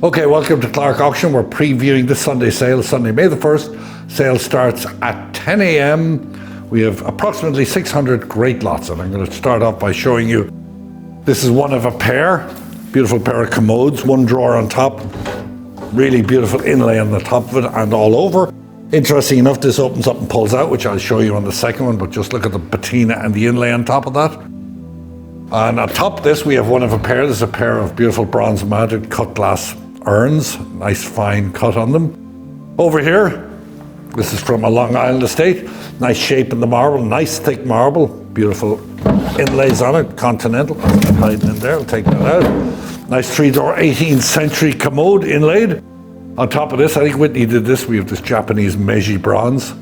Okay, welcome to Clarke Auction. We're previewing this Sunday sale, Sunday, May the 1st. Sale starts at 10 a.m. We have approximately 600 great lots, and I'm going to start off by showing you. This is one of a pair, beautiful pair of commodes, one drawer on top, really beautiful inlay on the top of it and all over. Interesting enough, this opens up and pulls out, which I'll show you on the second one, but just look at the patina and the inlay on top of that. And on top of this, we have one of a pair. There's a pair of beautiful bronze mounted cut glass urns, nice fine cut on them. Over here, this is from a Long Island estate. Nice shape in the marble, nice thick marble, beautiful inlays on it, continental. Hiding in there, I'll take that out. Nice 3-door 18th century commode inlaid. On top of this, I think Whitney did this. We have this Japanese Meiji bronze.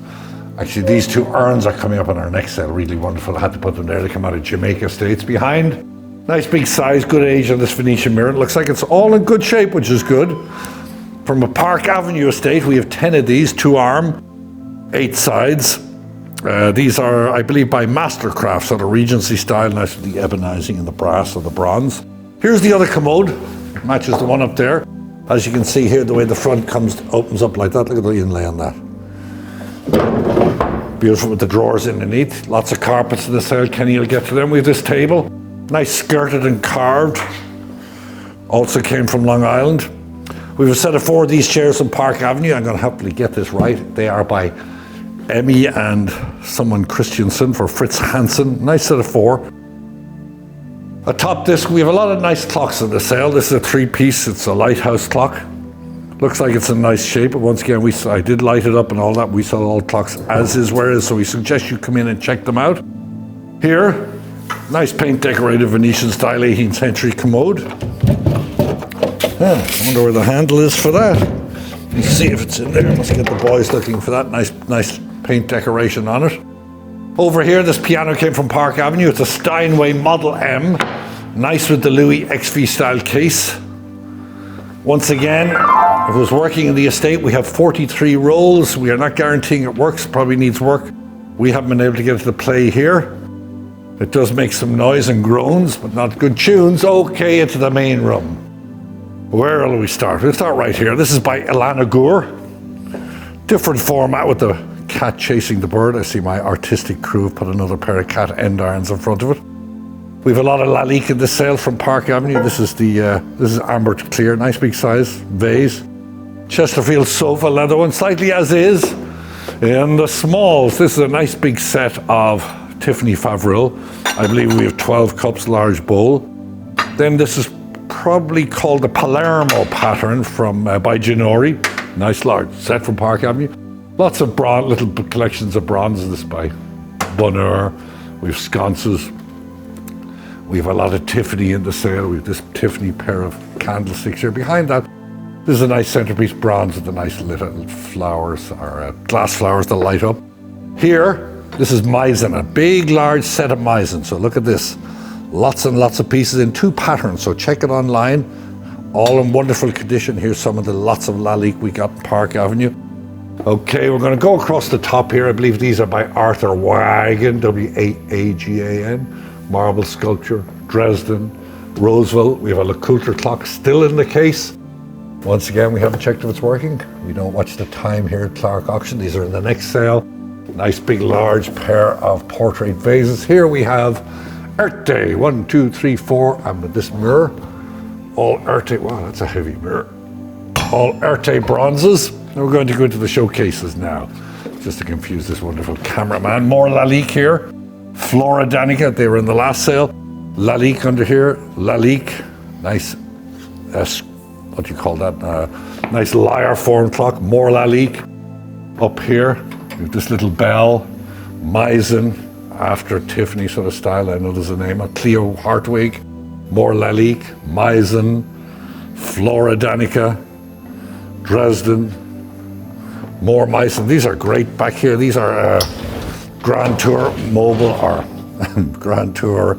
Actually, these two urns are coming up on our next sale. Really wonderful. I had to put them there. They come out of Jamaica Estates. Behind, nice big size, good age on this Venetian mirror. It looks like it's all in good shape, which is good. From a Park Avenue estate, we have 10 of these, 2-arm, 8 sides. These are, I believe, by Mastercraft, sort of Regency style, nice with the ebonizing and the brass or the bronze. Here's the other commode. Matches the one up there. As you can see here, the way the front opens up like that. Look at the inlay on that. Beautiful with the drawers underneath. Lots of carpets in the sale. Kenny will get to them. We have this table. Nice skirted and carved. Also came from Long Island. We have a set of 4 of these chairs on Park Avenue. I'm going to happily get this right. They are by Emmy and someone Christensen for Fritz Hansen. Nice set of 4. Atop this, we have a lot of nice clocks in the sale. This is a 3-piece. It's a lighthouse clock. Looks like it's in nice shape, but once again, I did light it up and all that. We sell all clocks as is, where is, so we suggest you come in and check them out. Here, nice paint decorated Venetian style 18th century commode. I wonder where the handle is for that. Let's see if it's in there. Let's get the boys looking for that. Nice paint decoration on it. Over here, this piano came from Park Avenue. It's a Steinway Model M. Nice with the Louis XV style case. Once again, if it was working in the estate, we have 43 rolls. We are not guaranteeing it works, probably needs work. We haven't been able to get it to play here. It does make some noise and groans, but not good tunes. Okay, into the main room. Where will we start? We'll start right here. This is by Elana Gore. Different format with the cat chasing the bird. I see my artistic crew have put another pair of cat endirons in front of it. We have a lot of Lalique in this sale from Park Avenue. This is amber clear, nice big size vase. Chesterfield sofa, leather one, slightly as is. In the smalls, this is a nice big set of Tiffany Favril. I believe we have 12 cups, large bowl. Then this is probably called the Palermo pattern from by Ginori. Nice large set from Park Avenue. Lots of little collections of bronzes. This by Bonheur. We have sconces. We have a lot of Tiffany in the sale. We have this Tiffany pair of candlesticks here. Behind that, this is a nice centerpiece bronze with the nice little flowers, or glass flowers that light up. Here, this is Meissen, a big, large set of Meissen. So look at this. Lots and lots of pieces in 2 patterns. So check it online. All in wonderful condition. Here's some of the lots of Lalique we got in Park Avenue. Okay, we're going to go across the top here. I believe these are by Arthur Wagan, W-A-A-G-A-N. Marble sculpture, Dresden, Roseville. We have a Le Coulter clock still in the case. Once again, we haven't checked if it's working. We don't watch the time here at Clarke Auction. These are in the next sale. Nice big large pair of portrait vases. Here we have Earth Day, 1, 2, 3, 4, and with this mirror, all Earth Day. Wow, that's a heavy mirror. All Earth Day bronzes. And we're going to go into the showcases now, just to confuse this wonderful cameraman. More Lalique here. Flora Danica, they were in the last sale. Lalique under here, Lalique, nice, what do you call that? Nice lyre form clock, more Lalique. Up here, we have this little bell, Meissen, after Tiffany sort of style, I know there's a name, Cleo Hartwig, more Lalique, Meissen, Flora Danica, Dresden, more Meissen. These are great back here. These are Grand Tour Mobile or Grand Tour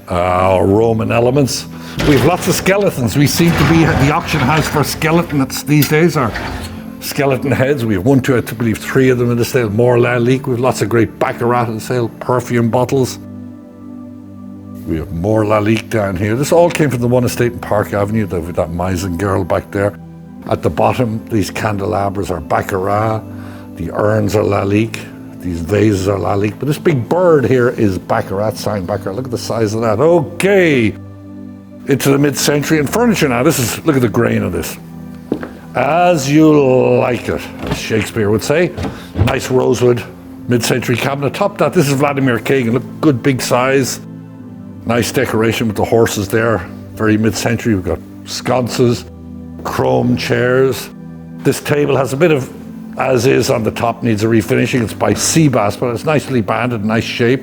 Roman elements. We have lots of skeletons. We seem to be the auction house for skeletons these days, are skeleton heads. We have 1, 2, I believe 3 of them in the sale. More Lalique. We have lots of great baccarat in sale, perfume bottles. We have more Lalique down here. This all came from the one estate in Park Avenue. With that Meissen girl back there. At the bottom, these candelabras are Baccarat. The urns are Lalique. These vases are Lalique. But this big bird here is Baccarat, signed Baccarat. Look at the size of that. Okay. Into the mid-century and furniture now. Look at the grain of this. As you like it, as Shakespeare would say. Nice rosewood mid-century cabinet. Top that, this is Vladimir Kagan. Look, good big size. Nice decoration with the horses there. Very mid-century. We've got sconces, chrome chairs. This table has a bit of as is on the top, needs a refinishing. It's by Seabass, but it's nicely banded, nice shape.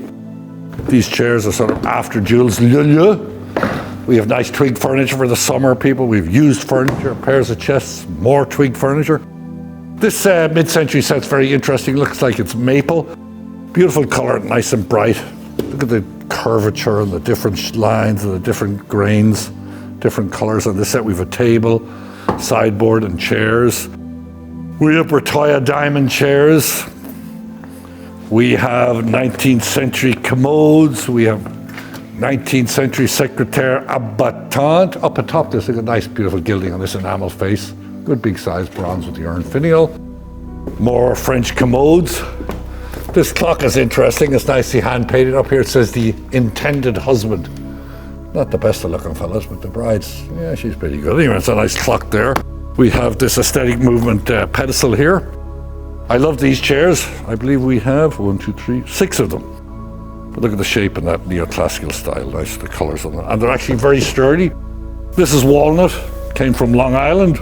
These chairs are sort of after Jules Lully. We have nice twig furniture for the summer, people. We've used furniture, pairs of chests, more twig furniture. This mid-century set's very interesting. Looks like it's maple. Beautiful color, nice and bright. Look at the curvature and the different lines and the different grains, different colors on this set. We have a table, sideboard and chairs. We have Bertoya diamond chairs. We have 19th century commodes. We have 19th century secretaire abattant. Up atop this, look at nice beautiful gilding on this enamel face. Good big size bronze with the urn finial. More French commodes. This clock is interesting. It's nicely hand painted. Up here it says the intended husband. Not the best of looking fellas, but the bride's, yeah, she's pretty good. Anyway, it's a nice clock there. We have this aesthetic movement pedestal here. I love these chairs. I believe we have 6 of them. But look at the shape in that neoclassical style. Nice, the colors on them. And they're actually very sturdy. This is walnut, came from Long Island.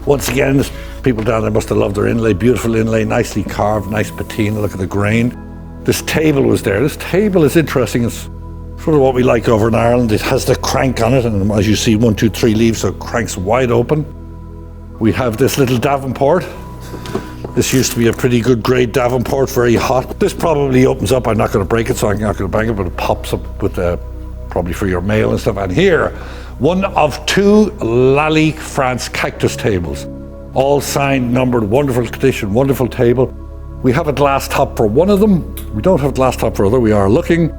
Once again, people down there must have loved their inlay. Beautiful inlay, nicely carved, nice patina. Look at the grain. This table was there. This table is interesting. It's sort of what we like over in Ireland. It has the crank on it, and as you see, 1, 2, 3 leaves, so it cranks wide open. We have this little Davenport. This used to be a pretty good grade Davenport, very hot. This probably opens up. I'm not going to break it, so I'm not going to bang it, but it pops up with probably for your mail and stuff. And here, one of 2 Lalique France cactus tables, all signed, numbered, wonderful condition, wonderful table. We have a glass top for one of them. We don't have a glass top for other. We are looking.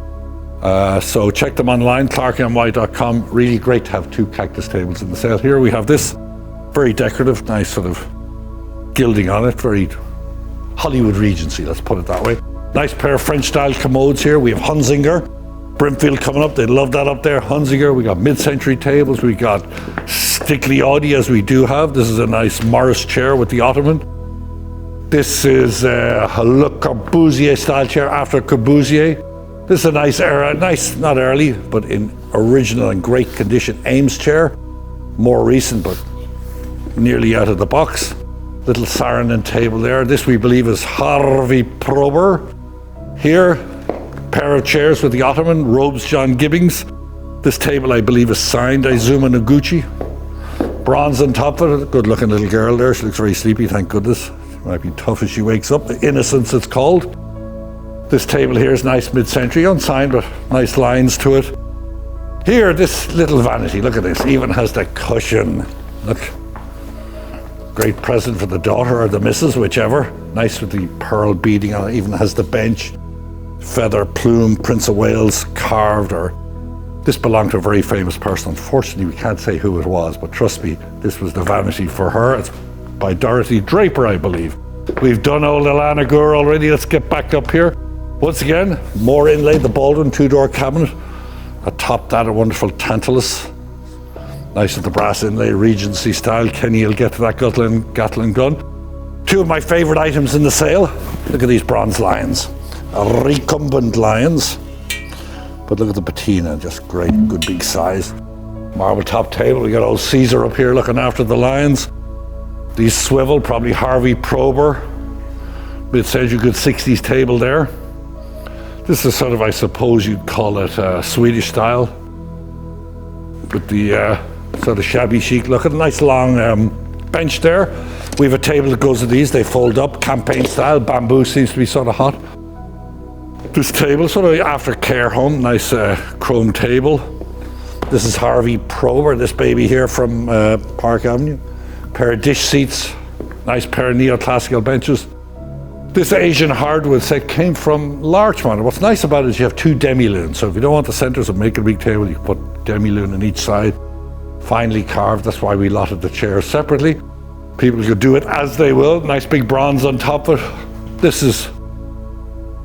So check them online, clarkeny.com. Really great to have 2 cactus tables in the sale. Here we have this, very decorative, nice sort of gilding on it, very Hollywood Regency, let's put it that way. Nice pair of French style commodes here. We have Hunzinger, Brimfield coming up, they love that up there. Hunzinger, we got mid-century tables, we got Stiglioni as we do have. This is a nice Morris chair with the ottoman. This is a Le Corbusier style chair after Corbusier. This is a nice era, nice, not early, but in original and great condition Ames chair. More recent, but nearly out of the box. Little Saarinen table there. This we believe is Harvey Prober. Here, pair of chairs with the ottoman, Robes John Gibbings. This table I believe is signed Izuma Noguchi. Bronze on top of it, good looking little girl there. She looks very sleepy, thank goodness. She might be tough as she wakes up. The Innocence it's called. This table here is nice mid-century, unsigned, but nice lines to it. Here, this little vanity, look at this, even has the cushion. Look, great present for the daughter or the missus, whichever. Nice with the pearl beading on it, even has the bench. Feather, plume, Prince of Wales carved, or this belonged to a very famous person. Unfortunately, we can't say who it was, but trust me, this was the vanity for her. It's by Dorothy Draper, I believe. We've done old Alana Gore already, let's get back up here. Once again, more inlay, the Baldwin 2-door cabinet. Atop that, a wonderful Tantalus. Nice with the brass inlay, Regency style. Kenny will get to that Gatling gun. 2 of my favorite items in the sale. Look at these bronze lions. Recumbent lions. But look at the patina, just great, good big size. Marble top table, we got old Caesar up here looking after the lions. These swivel, probably Harvey Prober. Mid-century, good 60s table there. This is sort of, I suppose you'd call it Swedish style. With the sort of shabby chic look. At a nice long bench there. We have a table that goes with these. They fold up, campaign style. Bamboo seems to be sort of hot. This table, sort of after care home. Nice chrome table. This is Harvey Prober, this baby here from Park Avenue. Pair of dish seats. Nice pair of neoclassical benches. This Asian hardwood set came from Larchmont. What's nice about it is you have two demi-lunes. So if you don't want the centers of make a big table, you can put demi-lune on each side. Finely carved, that's why we lotted the chairs separately. People could do it as they will. Nice big bronze on top of it. This is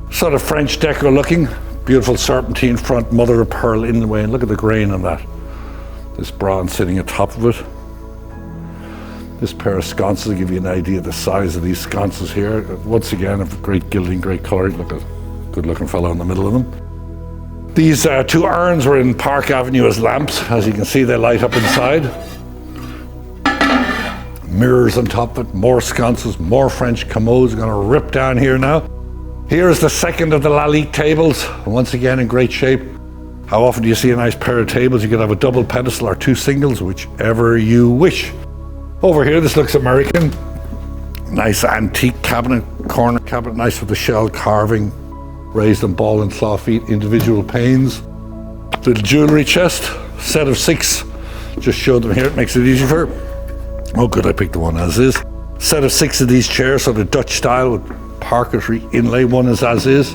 sort of French deco looking. Beautiful serpentine front, mother of pearl inlay, and look at the grain on that. This bronze sitting atop of it. This pair of sconces will give you an idea of the size of these sconces here. Once again, of great gilding, great colour. Look at good looking fellow in the middle of them. These two urns were in Park Avenue as lamps. As you can see, they light up inside. Mirrors on top of it, more sconces, more French commodes. Going to rip down here now. Here's the second of the Lalique tables. Once again, in great shape. How often do you see a nice pair of tables? You could have a double pedestal or two singles, whichever you wish. Over here, this looks American. Nice antique cabinet, corner cabinet, nice with the shell carving, raised and ball and claw feet, individual panes. Little jewellery chest, set of 6. Just showed them here, it makes it easy for her. Oh good, I picked the one as is. Set of 6 of these chairs, sort of Dutch style with parquetry inlay. One is as is.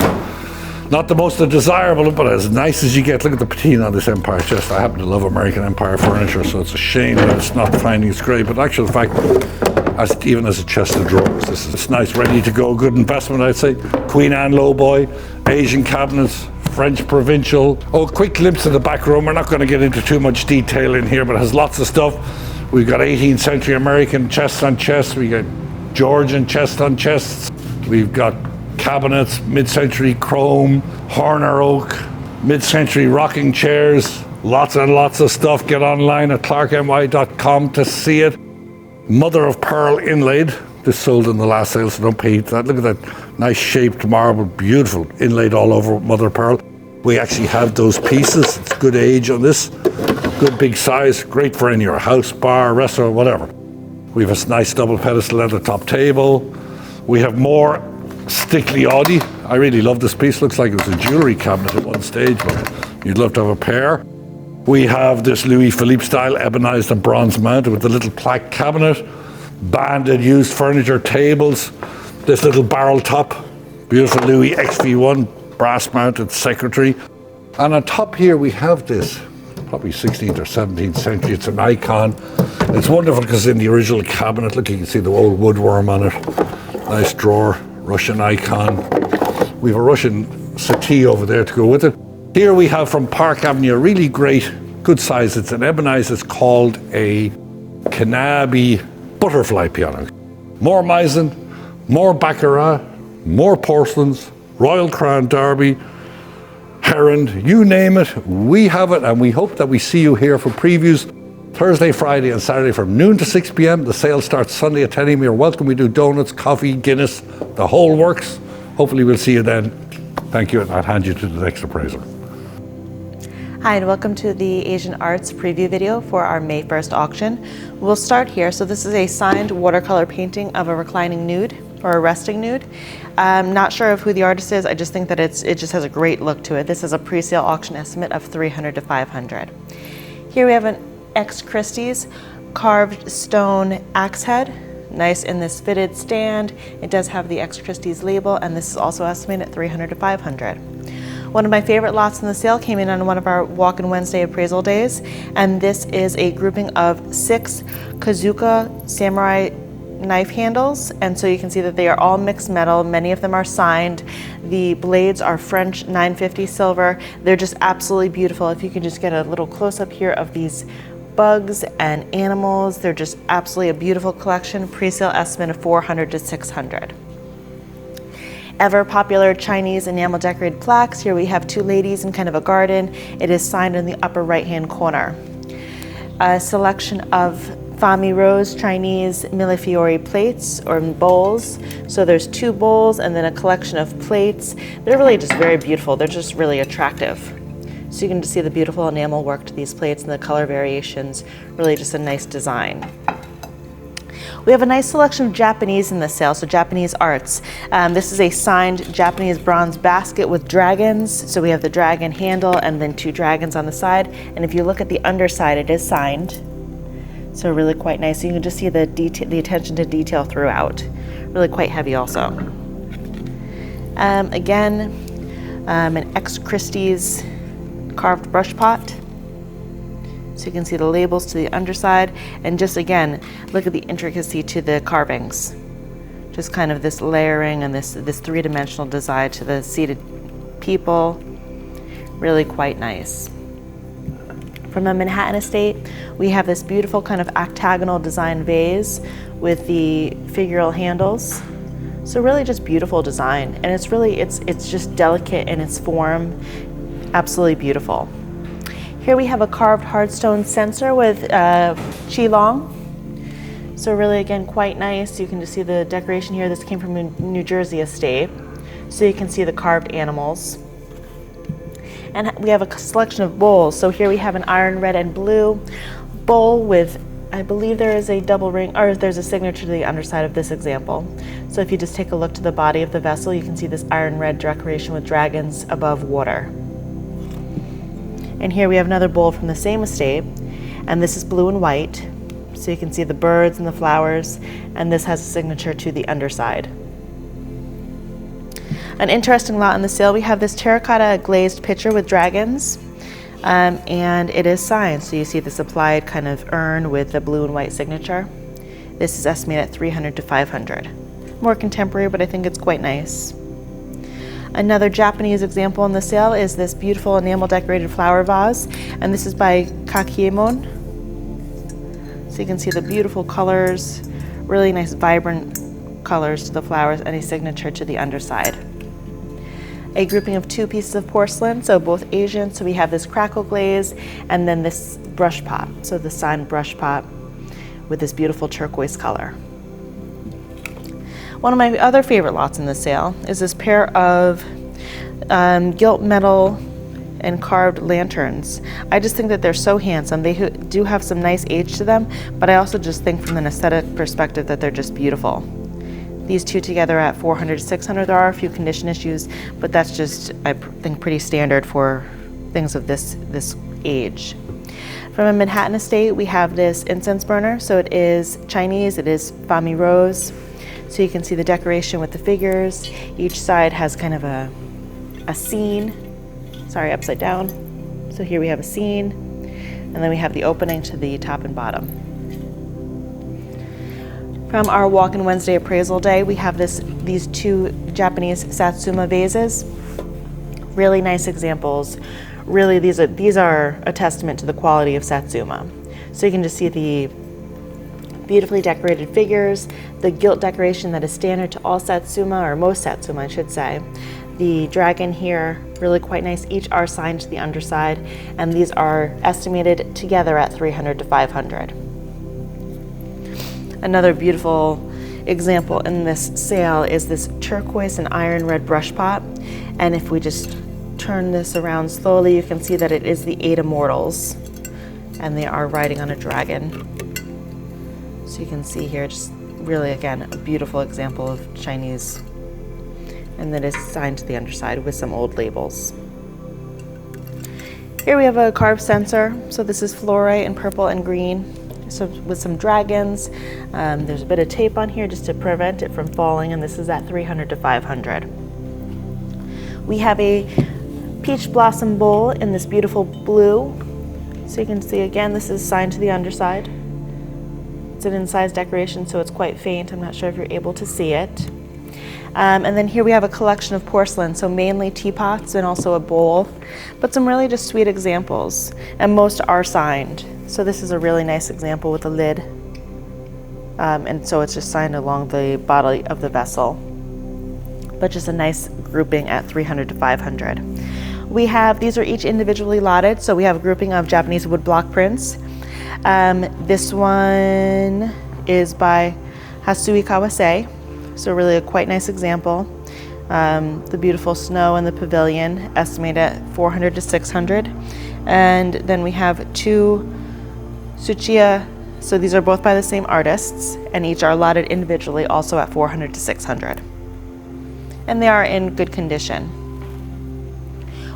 Not the most desirable, but as nice as you get. Look at the patina on this Empire chest. I happen to love American Empire furniture, so it's a shame that it's not finding its grade. But actual fact, even as a chest of drawers, it's nice, ready to go, good investment, I'd say. Queen Anne lowboy, Asian cabinets, French provincial. Oh, quick glimpse of the back room. We're not going to get into too much detail in here, but it has lots of stuff. We've got 18th century American chests on chests. We got Georgian chest on chests. We've got cabinets, mid-century chrome, Horner oak, mid-century rocking chairs, lots and lots of stuff. Get online at clarkeny.com to see it. Mother of pearl inlaid. This sold in the last sale, so don't pay that. Look at that nice shaped marble, beautiful, inlaid all over with mother of pearl. We actually have those pieces. It's good age on this, good big size, great for in your house, bar, restaurant, whatever. We have a nice double pedestal at the top table. We have more Stickley Audi. I really love this piece. Looks like it was a jewellery cabinet at one stage, but you'd love to have a pair. We have this Louis Philippe style ebonized and bronze mounted with the little plaque cabinet, banded used furniture tables, this little barrel top, beautiful Louis XV1 brass mounted secretary. And on top here we have this, probably 16th or 17th century. It's an icon. It's wonderful because in the original cabinet, look, you can see the old woodworm on it. Nice drawer. Russian icon. We have a Russian settee over there to go with it. Here we have from Park Avenue a really great, good size. It's an ebonized. It's called a Kanabi butterfly piano. More Meissen, more Baccarat, more porcelains, Royal Crown Derby, Heron, you name it, we have it, and we hope that we see you here for previews Thursday, Friday and Saturday from noon to 6 p.m. The sale starts Sunday at 10 a.m. You're welcome. We do donuts, coffee, Guinness, the whole works. Hopefully we'll see you then. Thank you, and I'll hand you to the next appraiser. Hi, and welcome to the Asian Arts preview video for our May 1st auction. We'll start here. So this is a signed watercolor painting of a reclining nude, or a resting nude. I'm not sure of who the artist is. I just think that it just has a great look to it. This is a pre-sale auction estimate of $300 to $500. Here we have an Ex Christie's carved stone axe head, nice in this fitted stand. It does have the Ex Christie's label, and this is also estimated at $300 to $500. One of my favorite lots in the sale came in on one of our Walk-in Wednesday appraisal days, and this is a grouping of 6 Kazuka samurai knife handles, and so you can see that they are all mixed metal. Many of them are signed. The blades are French 950 silver. They're just absolutely beautiful. If you can just get a little close-up here of these bugs and animals, they're just absolutely a beautiful collection. Pre-sale estimate of $400 to $600. Ever popular Chinese enamel decorated plaques. Here we have 2 ladies in kind of a garden. It is signed in the upper right-hand corner. A selection of Fami Rose Chinese Millefiori plates or bowls. So there's 2 bowls and then a collection of plates. They're really just very beautiful. They're just really attractive. So you can just see the beautiful enamel work to these plates and the color variations. Really just a nice design. We have a nice selection of Japanese in this sale, so Japanese arts. This is a signed Japanese bronze basket with dragons. So we have the dragon handle and then 2 dragons on the side. And if you look at the underside, it is signed. So really quite nice. You can just see the attention to detail throughout. Really quite heavy also. Again, an X Christie's carved brush pot. So you can see the labels to the underside, and just again, look at the intricacy to the carvings. Just kind of this layering and this three-dimensional design to the seated people. Really quite nice. From the Manhattan estate, we have this beautiful kind of octagonal design vase with the figural handles. So really just beautiful design, and it's just delicate in its form, absolutely beautiful. Here we have a carved hardstone censer with qilong. So really again quite nice. You can just see the decoration here. This came from a New Jersey estate. So you can see the carved animals. And we have a selection of bowls. So here we have an iron red and blue bowl with, I believe there is a double ring, or there's a signature to the underside of this example. So if you just take a look to the body of the vessel, you can see this iron red decoration with dragons above water. And here we have another bowl from the same estate, and this is blue and white. So you can see the birds and the flowers, and this has a signature to the underside. An interesting lot in the sale, we have this terracotta glazed pitcher with dragons, and it is signed. So you see this applied kind of urn with the blue and white signature. This is estimated at $300 to $500. More contemporary, but I think it's quite nice. Another Japanese example in the sale is this beautiful enamel decorated flower vase, and this is by Kakiemon. So you can see the beautiful colors, really nice vibrant colors to the flowers, and a signature to the underside. A grouping of two pieces of porcelain, so both Asian. So we have this crackle glaze and then this brush pot. So the signed brush pot with this beautiful turquoise color. One of my other favorite lots in the sale is this pair of gilt metal and carved lanterns. I just think that they're so handsome. They do have some nice age to them, but I also just think from an aesthetic perspective that they're just beautiful. These two together at $400 to $600. There are a few condition issues, but that's just, I think, pretty standard for things of this age. From a Manhattan estate, we have this incense burner. So it is Chinese, it is Fami Rose. So you can see the decoration with the figures. Each side has kind of a scene, sorry, upside down. So here we have a scene, and then we have the opening to the top and bottom. From our Walk-in Wednesday appraisal day, we have these two Japanese Satsuma vases. Really nice examples. Really, these are a testament to the quality of Satsuma. So you can just see the beautifully decorated figures, the gilt decoration that is standard to all Satsuma, or most Satsuma, I should say. The dragon here, really quite nice. Each are signed to the underside, and these are estimated together at $300 to $500. Another beautiful example in this sale is this turquoise and iron red brush pot. And if we just turn this around slowly, you can see that it is the 8 Immortals, and they are riding on a dragon. So you can see here, just really, again, a beautiful example of Chinese, and that is signed to the underside with some old labels. Here we have a carved censer. So this is fluorite in purple and green. So with some dragons. There's a bit of tape on here just to prevent it from falling, and this is at $300 to $500. We have a peach blossom bowl in this beautiful blue. So you can see again, this is signed to the underside. It's an incised decoration, so it's quite faint. I'm not sure if you're able to see it. And then here we have a collection of porcelain, so mainly teapots and also a bowl, but some really just sweet examples, and most are signed. So this is a really nice example with a lid, and so it's just signed along the body of the vessel, but just a nice grouping at $300 to $500. We have, these are each individually lotted, so we have a grouping of Japanese woodblock prints. This one is by Hasui Kawase, so really a quite nice example. The beautiful snow in the pavilion, estimated at $400 to $600. And then we have two Tsuchiya, so these are both by the same artists, and each are allotted individually, also at $400 to $600. And they are in good condition.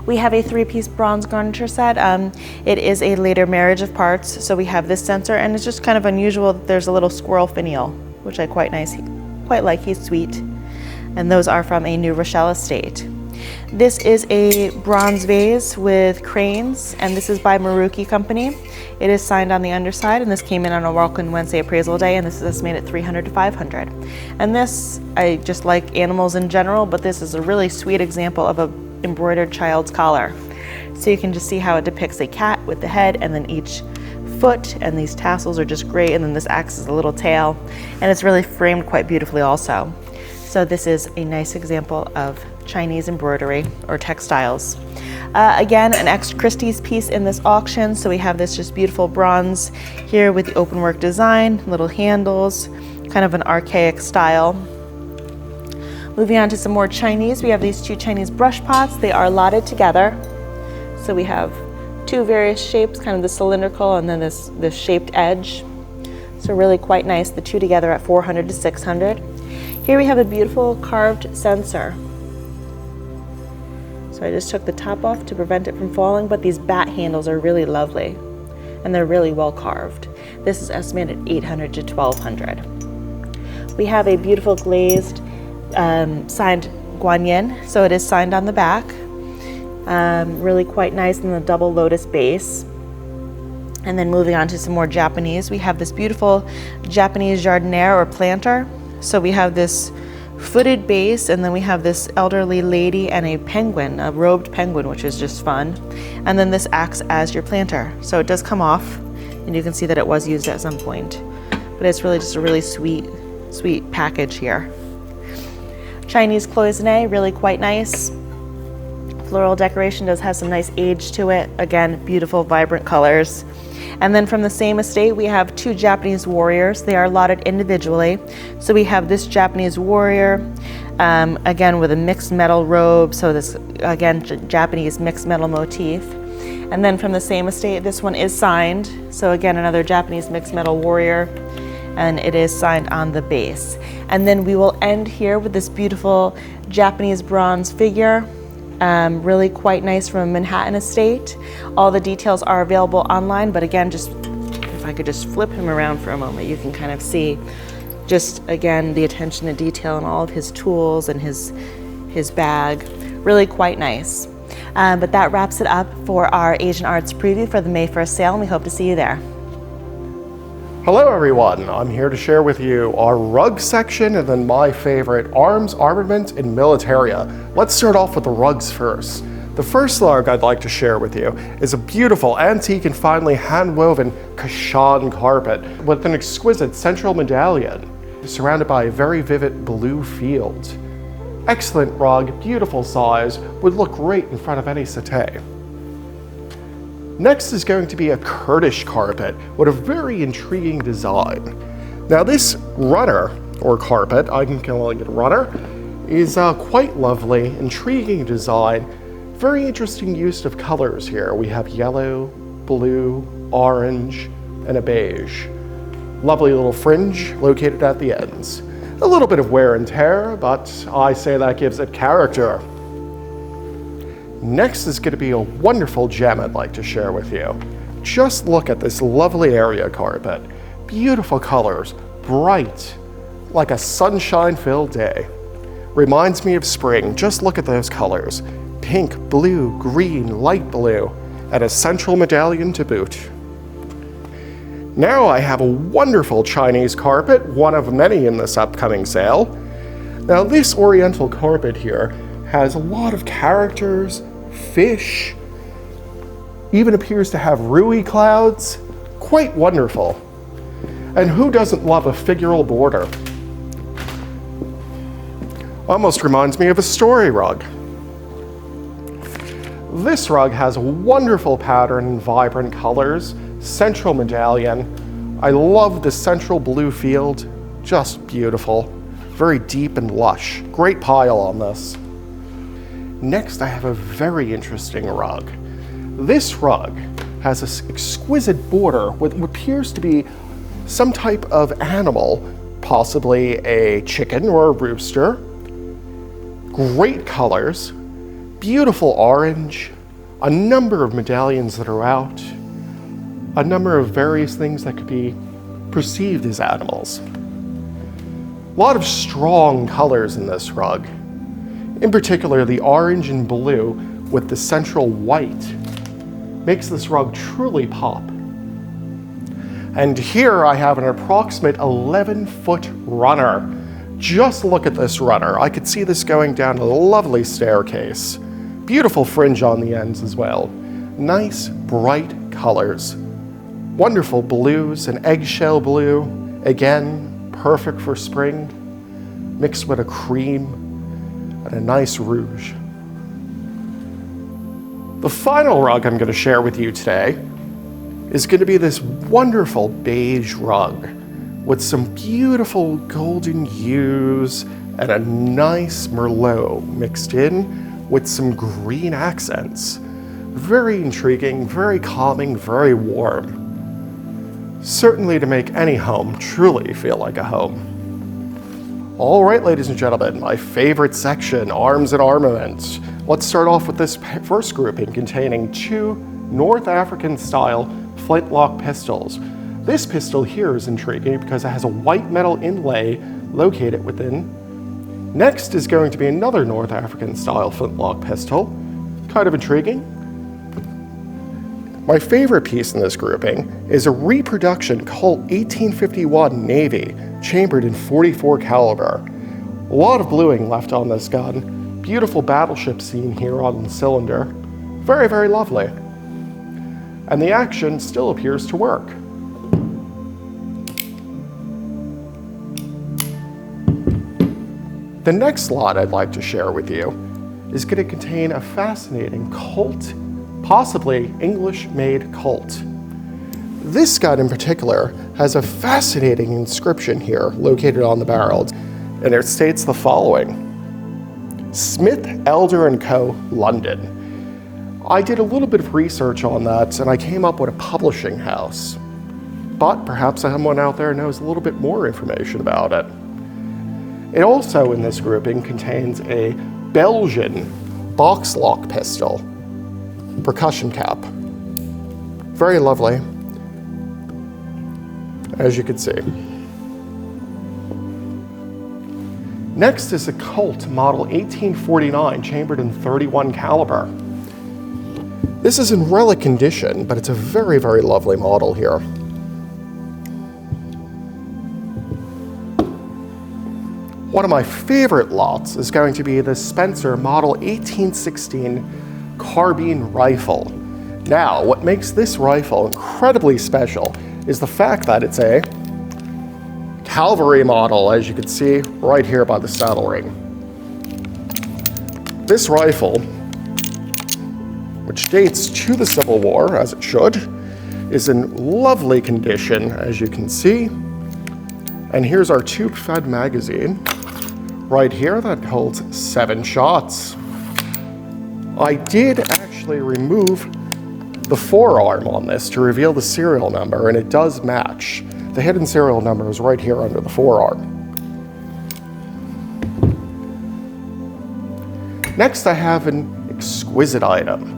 We have a 3-piece bronze garniture set. It is a later marriage of parts, so we have this censer, and it's just kind of unusual that there's a little squirrel finial, which I quite like. He's sweet. and those are from a New Rochelle estate. This is a bronze vase with cranes, and this is by Maruki Company. It is signed on the underside, and this came in on a Welcome Wednesday appraisal day, and this is estimated at $300 to $500. And this, I just like animals in general, but this is a really sweet example of an embroidered child's collar. So you can just see how it depicts a cat with the head, and then each foot, and these tassels are just great, and then this acts as a little tail, and it's really framed quite beautifully also. So this is a nice example of Chinese embroidery or textiles. Again, an extra Christie's piece in this auction. So we have this just beautiful bronze here with the openwork design, little handles, kind of an archaic style. Moving on to some more Chinese, we have these two Chinese brush pots. They are lotted together. So we have two various shapes, kind of the cylindrical and then this shaped edge. So really quite nice, the two together at $400 to $600. Here we have a beautiful carved censer. So I just took the top off to prevent it from falling, but these bat handles are really lovely and they're really well carved. This is estimated $800 to $1,200. We have a beautiful glazed signed guanyin, so it is signed on the back. Really quite nice in the double lotus base. And then moving on to some more Japanese, we have this beautiful Japanese jardiniere or planter. So we have this footed base, and then we have this elderly lady and a penguin, a robed penguin, which is just fun. And then this acts as your planter. So it does come off, and you can see that it was used at some point. But it's really just a really sweet package here. Chinese cloisonne, really quite nice. Floral decoration does have some nice age to it. Again, beautiful, vibrant colors. And then from the same estate, we have two Japanese warriors. They are lotted individually. So we have this Japanese warrior, again with a mixed metal robe. So this, again, Japanese mixed metal motif. And then from the same estate, this one is signed. So again, another Japanese mixed metal warrior, and it is signed on the base. And then we will end here with this beautiful Japanese bronze figure. Really quite nice from a Manhattan estate. All the details are available online, but again, just if I could just flip him around for a moment, you can kind of see just again the attention to detail and all of his tools and his bag. Really quite nice. But that wraps it up for our Asian Arts preview for the May 1st sale, and we hope to see you there. Hello everyone, I'm here to share with you our rug section and then my favorite arms, armament, and militaria. Let's start off with the rugs first. The first rug I'd like to share with you is a beautiful antique and finely hand-woven Kashan carpet with an exquisite central medallion surrounded by a very vivid blue field. Excellent rug, beautiful size, would look great in front of any settee. Next is going to be a Kurdish carpet with a very intriguing design. Now this runner, or carpet, I can call it a runner, is quite lovely, intriguing design, very interesting use of colors here. We have yellow, blue, orange, and a beige. Lovely little fringe located at the ends. A little bit of wear and tear, but I say that gives it character. Next is going to be a wonderful gem I'd like to share with you. Just look at this lovely area carpet. Beautiful colors, bright, like a sunshine-filled day. Reminds me of spring. Just look at those colors. Pink, blue, green, light blue, and a central medallion to boot. Now I have a wonderful Chinese carpet, one of many in this upcoming sale. Now this oriental carpet here has a lot of characters, fish, even appears to have rui clouds. Quite wonderful. And who doesn't love a figural border? Almost reminds me of a story rug. This rug has a wonderful pattern and vibrant colors, central medallion. I love the central blue field, just beautiful. Very deep and lush. Great pile on this. Next, I have a very interesting rug. This rug has an exquisite border with what appears to be some type of animal, possibly a chicken or a rooster. Great colors, beautiful orange, a number of medallions that are out, a number of various things that could be perceived as animals. A lot of strong colors in this rug. In particular, the orange and blue with the central white makes this rug truly pop. And here I have an approximate 11-foot runner. Just look at this runner. I could see this going down a lovely staircase. Beautiful fringe on the ends as well. Nice, bright colors. Wonderful blues, an eggshell blue. Again, perfect for spring, mixed with a cream and a nice rouge. The final rug I'm going to share with you today is going to be this wonderful beige rug with some beautiful golden hues and a nice Merlot mixed in with some green accents. Very intriguing, very calming, very warm. Certainly to make any home truly feel like a home. All right, ladies and gentlemen, my favorite section, arms and armaments. Let's start off with this first grouping containing 2 North African style flintlock pistols. This pistol here is intriguing because it has a white metal inlay located within. Next is going to be another North African style flintlock pistol. Kind of intriguing. My favorite piece in this grouping is a reproduction Colt 1851 Navy, chambered in .44 caliber. A lot of bluing left on this gun. Beautiful battleship scene here on the cylinder. Very, very lovely. And the action still appears to work. The next lot I'd like to share with you is going to contain a fascinating Colt, possibly English-made Colt. This gun in particular has a fascinating inscription here located on the barrel, and it states the following: Smith, Elder & Co., London. I did a little bit of research on that and I came up with a publishing house. But perhaps someone out there knows a little bit more information about it. It also, in this grouping, contains a Belgian box lock pistol, percussion cap. Very lovely, as you can see. Next is a Colt model 1849, chambered in .31 caliber. This is in relic condition, but it's a very, very lovely model here. One of my favorite lots is going to be the Spencer model 1816 carbine rifle. Now, what makes this rifle incredibly special is the fact that it's a cavalry model, as you can see right here by the saddle ring. This rifle, which dates to the Civil War, as it should, is in lovely condition, as you can see. And here's our tube-fed magazine right here that holds 7 shots. I did actually remove the forearm on this to reveal the serial number, and it does match. The hidden serial number is right here under the forearm. Next, I have an exquisite item.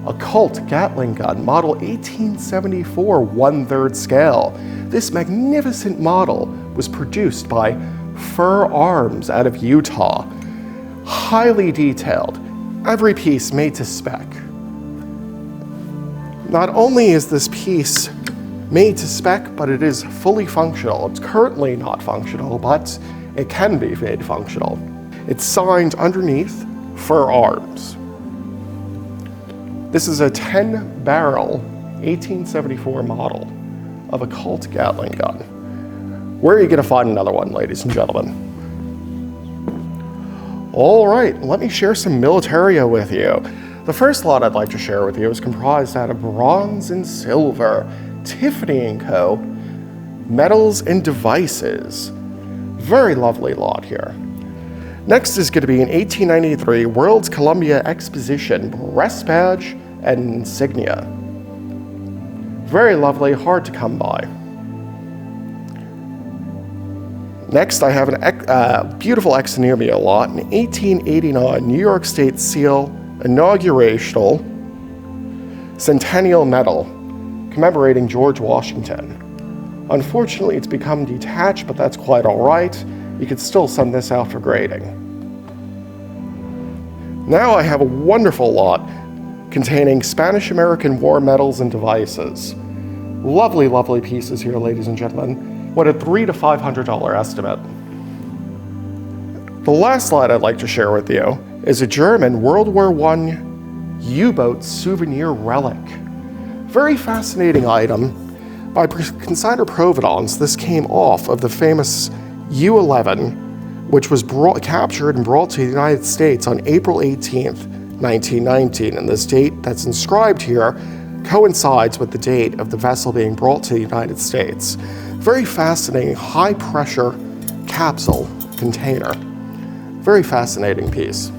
A Colt Gatling gun, model 1874 1/3 scale. This magnificent model was produced by Fur Arms out of Utah. Highly detailed, every piece made to spec. Not only is this piece made to spec, but it is fully functional. It's currently not functional, but it can be made functional. It's signed underneath Fur Arms. This is a 10-barrel 1874 model of a Colt Gatling gun. Where are you going to find another one, ladies and gentlemen? All right, let me share some militaria with you. The first lot I'd like to share with you is comprised out of bronze and silver, Tiffany & Co., metals and devices. Very lovely lot here. Next is going to be an 1893 World's Columbia Exposition breast badge and insignia. Very lovely, hard to come by. Next, I have a beautiful ex Nihilo lot, an 1889 New York State Seal inaugurational centennial medal commemorating George Washington. Unfortunately, it's become detached, but that's quite all right. you could still send this out for grading. Now I have a wonderful lot containing Spanish-American War medals and devices. Lovely, lovely pieces here, ladies and gentlemen. What a $300 to $500 estimate. The last slide I'd like to share with you is a German World War I U-boat souvenir relic. Very fascinating item. By consignor provenance, this came off of the famous U-11, which was captured and brought to the United States on April 18th, 1919. And this date that's inscribed here coincides with the date of the vessel being brought to the United States. Very fascinating, high-pressure capsule container. Very fascinating piece.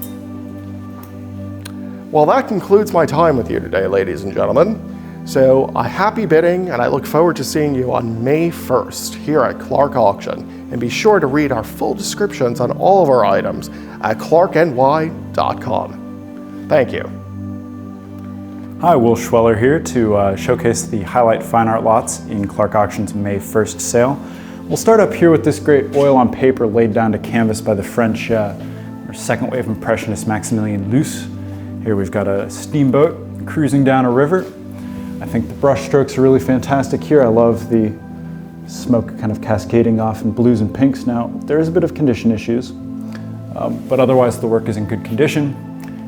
Well, that concludes my time with you today, ladies and gentlemen. So a happy bidding, and I look forward to seeing you on May 1st here at Clarke Auction. And be sure to read our full descriptions on all of our items at clarkeny.com. Thank you. Hi, Will Schweller here to showcase the highlight fine art lots in Clarke Auction's May 1st sale. We'll start up here with this great oil on paper laid down to canvas by the French second wave impressionist Maximilien Luce. Here we've got a steamboat cruising down a river. I think the brush strokes are really fantastic here. I love the smoke kind of cascading off in blues and pinks. Now, there is a bit of condition issues, but otherwise the work is in good condition.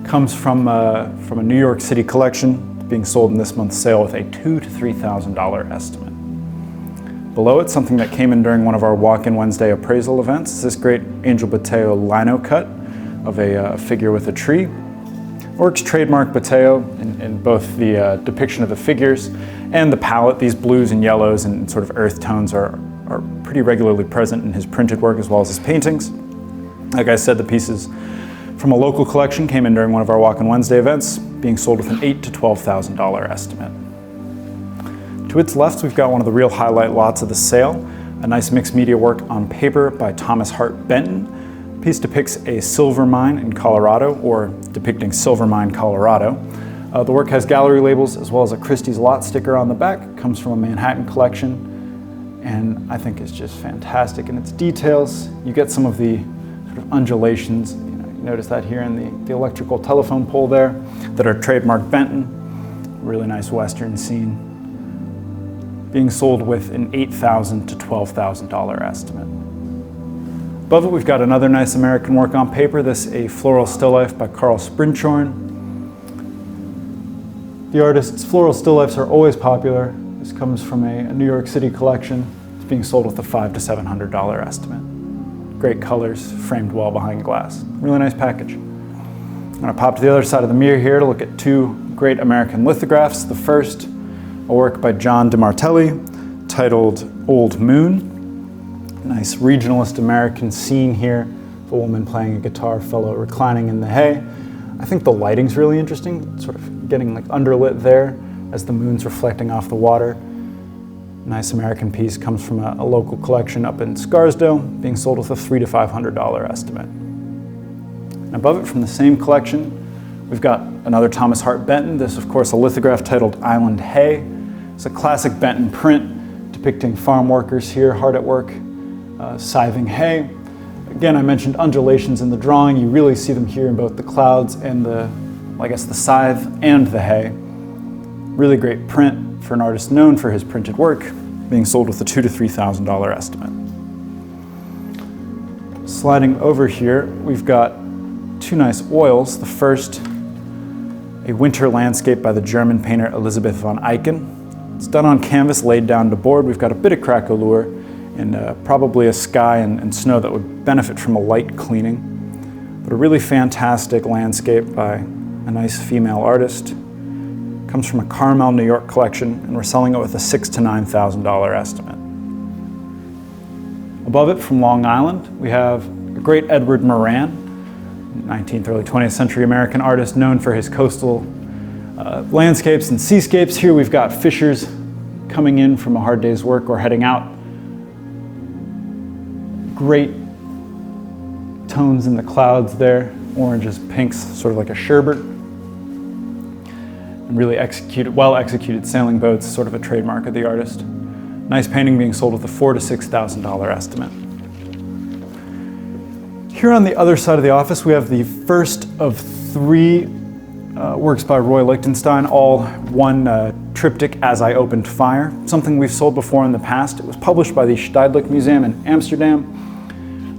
Comes from a New York City collection being sold in this month's sale with a $2,000 to $3,000 estimate. Below it, something that came in during one of our Walk-In Wednesday appraisal events, is this great Angel Bateo lino cut of a figure with a tree. Works trademark Bateo in both the depiction of the figures and the palette. These blues and yellows and sort of earth tones are pretty regularly present in his printed work as well as his paintings. Like I said, the pieces from a local collection came in during one of our Walk-In Wednesday events, being sold with an $8,000 to $12,000 estimate. To its left, we've got one of the real highlight lots of the sale, a nice mixed media work on paper by Thomas Hart Benton. The piece depicts a silver mine in Colorado, or depicting Silver Mine, Colorado. The work has gallery labels as well as a Christie's Lot sticker on the back. It comes from a Manhattan collection, and I think it's just fantastic in its details. You get some of the sort of undulations. You notice that here in the electrical telephone pole there that are trademark Benton. Really nice Western scene. Being sold with an $8,000 to $12,000 estimate. Above it, we've got another nice American work on paper. This a floral still life by Carl Sprinchorn. The artist's floral still lifes are always popular. This comes from a New York City collection. It's being sold with a $500 to $700 estimate. Great colors, framed well behind glass. Really nice package. I'm gonna pop to the other side of the mirror here to look at two great American lithographs. The first, a work by John DeMartelli titled Old Moon. Nice regionalist American scene here of a woman playing a guitar, fellow reclining in the hay. I think the lighting's really interesting, sort of getting like underlit there as the moon's reflecting off the water. Nice American piece, comes from a local collection up in Scarsdale, being sold with a $300 to $500 estimate. And above it from the same collection, we've got another Thomas Hart Benton. This, of course, a lithograph titled Island Hay. It's a classic Benton print depicting farm workers here hard at work, scything hay. Again, I mentioned undulations in the drawing. You really see them here in both the clouds and the scythe and the hay. Really great print for an artist known for his printed work, being sold with a $2,000 to $3,000 estimate. Sliding over here, we've got two nice oils. The first, a winter landscape by the German painter Elisabeth von Eycken. It's done on canvas, laid down to board. We've got a bit of crack allure and probably a sky and snow that would benefit from a light cleaning. But a really fantastic landscape by a nice female artist. Comes from a Carmel, New York collection, and we're selling it with a $6,000 to $9,000 estimate. Above it from Long Island, we have a great Edward Moran, 19th, early 20th century American artist known for his coastal landscapes and seascapes. Here we've got fishers coming in from a hard day's work or heading out. Great tones in the clouds there, oranges, pinks, sort of like a sherbet. And really well executed sailing boats, sort of a trademark of the artist. Nice painting being sold with a $4,000 to $6,000 estimate. Here on the other side of the office, we have the first of three works by Roy Lichtenstein, all one triptych, As I Opened Fire, something we've sold before in the past. It was published by the Stedelijk Museum in Amsterdam,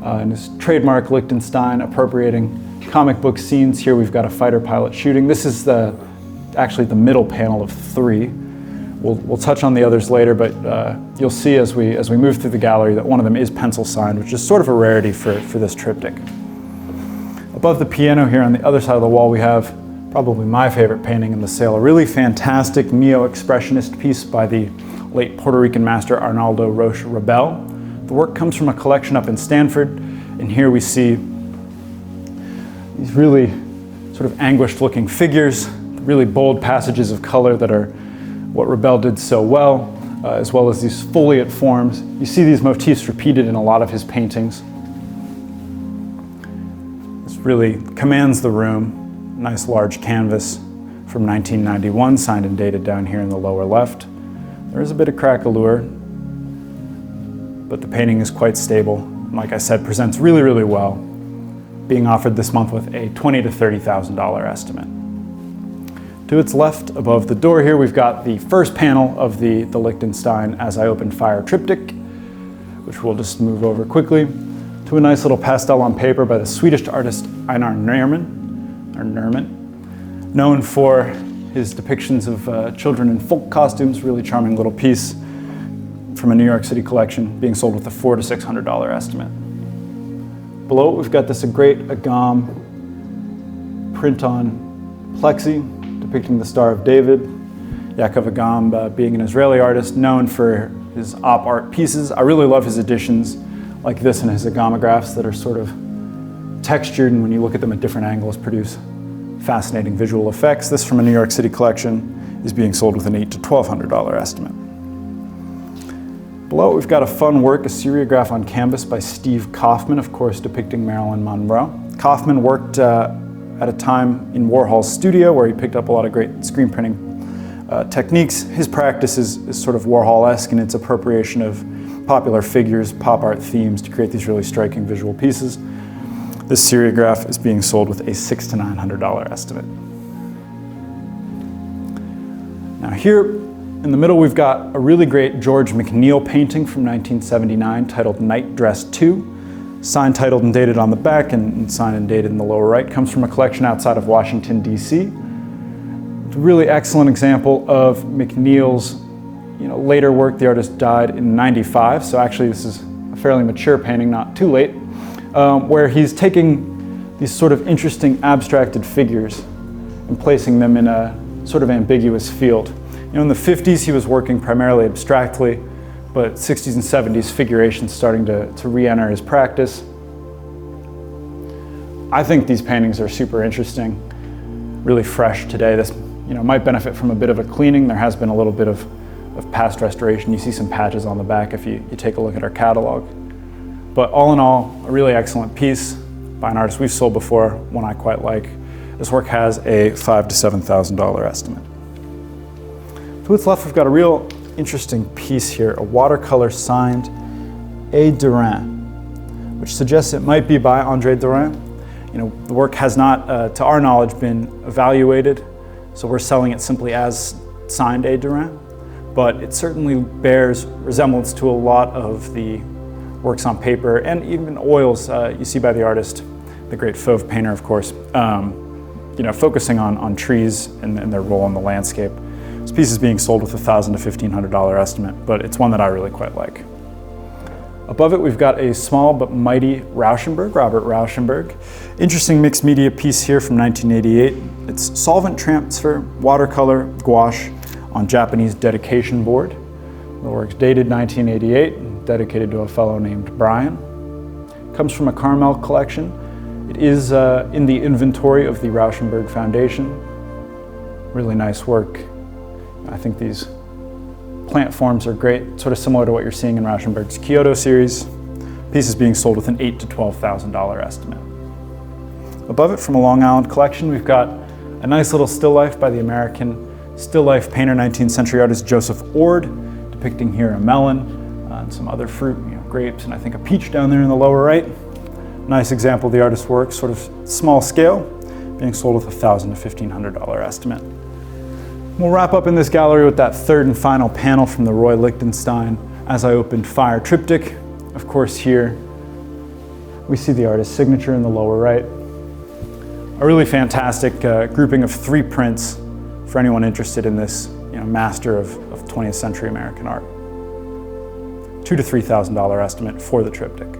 and is trademark Lichtenstein, appropriating comic book scenes. Here we've got a fighter pilot shooting. This is actually the middle panel of three. We'll touch on the others later, but you'll see as we move through the gallery that one of them is pencil signed, which is sort of a rarity for this triptych. Above the piano here on the other side of the wall, we have probably my favorite painting in the sale, a really fantastic neo-expressionist piece by the late Puerto Rican master Arnaldo Roche Rebel. The work comes from a collection up in Stanford, and here we see these really sort of anguished-looking figures, really bold passages of color that are what Rebel did so well, as well as these foliate forms. You see these motifs repeated in a lot of his paintings. This really commands the room. Nice large canvas from 1991, signed and dated down here in the lower left. There is a bit of crack allure, but the painting is quite stable. And like I said, presents really, really well, being offered this month with a $20,000 to $30,000 estimate. To its left, above the door here, we've got the first panel of the Lichtenstein As I Opened Fire triptych, which we'll just move over quickly, to a nice little pastel on paper by the Swedish artist Einar Nerman, known for his depictions of children in folk costumes. Really charming little piece from a New York City collection, being sold with a $400 to $600 estimate. Below it, we've got this great agam print on plexi, depicting the Star of David. Yaakov Agam being an Israeli artist known for his op art pieces. I really love his editions like this and his agamagraphs that are sort of textured, and when you look at them at different angles, produce fascinating visual effects. This from a New York City collection is being sold with an $800 to $1,200 estimate. Below we've got a fun work, a seriograph on canvas by Steve Kaufman, of course depicting Marilyn Monroe. Kaufman worked at a time in Warhol's studio where he picked up a lot of great screen printing techniques. His practice is sort of Warhol-esque in its appropriation of popular figures, pop art themes to create these really striking visual pieces. This seriograph is being sold with a $600 to $900 estimate. Now here in the middle we've got a really great George McNeil painting from 1979 titled Night Dress 2. Signed, titled, and dated on the back, and signed and dated in the lower right. Comes from a collection outside of Washington, D.C. It's a really excellent example of McNeil's later work. The artist died in '95, so actually this is a fairly mature painting, not too late, where he's taking these sort of interesting abstracted figures and placing them in a sort of ambiguous field. In the 50s he was working primarily abstractly, but 60s and 70s figuration starting to re-enter his practice. I think these paintings are super interesting, really fresh today. This might benefit from a bit of a cleaning. There has been a little bit of past restoration. You see some patches on the back if you take a look at our catalog. But all in all, a really excellent piece by an artist we've sold before, one I quite like. This work has a $5,000 to $7,000 estimate. To its left, we've got a real interesting piece here, a watercolor signed A. Derain, which suggests it might be by Andre Derain. The work has not, to our knowledge, been evaluated, so we're selling it simply as signed A. Derain, but it certainly bears resemblance to a lot of the works on paper and even oils you see by the artist, the great Fauve painter, of course, focusing on trees and their role in the landscape. This piece is being sold with a $1,000 to $1,500 estimate, but it's one that I really quite like. Above it, we've got a small but mighty Rauschenberg, Robert Rauschenberg. Interesting mixed media piece here from 1988. It's solvent transfer, watercolor, gouache on Japanese dedication board. The work's dated 1988, dedicated to a fellow named Brian. Comes from a Carmel collection. It is in the inventory of the Rauschenberg Foundation. Really nice work. I think these plant forms are great, sort of similar to what you're seeing in Rauschenberg's Kyoto series. Piece is being sold with an $8,000 to $12,000 estimate. Above it, from a Long Island collection, we've got a nice little still life by the American still life painter, 19th century artist Joseph Ord, depicting here a melon and some other fruit, grapes, and I think a peach down there in the lower right. Nice example of the artist's work, sort of small scale, being sold with a $1,000 to $1,500 estimate. We'll wrap up in this gallery with that third and final panel from the Roy Lichtenstein As I Opened Fire triptych. Of course, here we see the artist's signature in the lower right. A really fantastic grouping of 3 prints for anyone interested in this master of 20th century American art. $2,000 to $3,000 estimate for the triptych.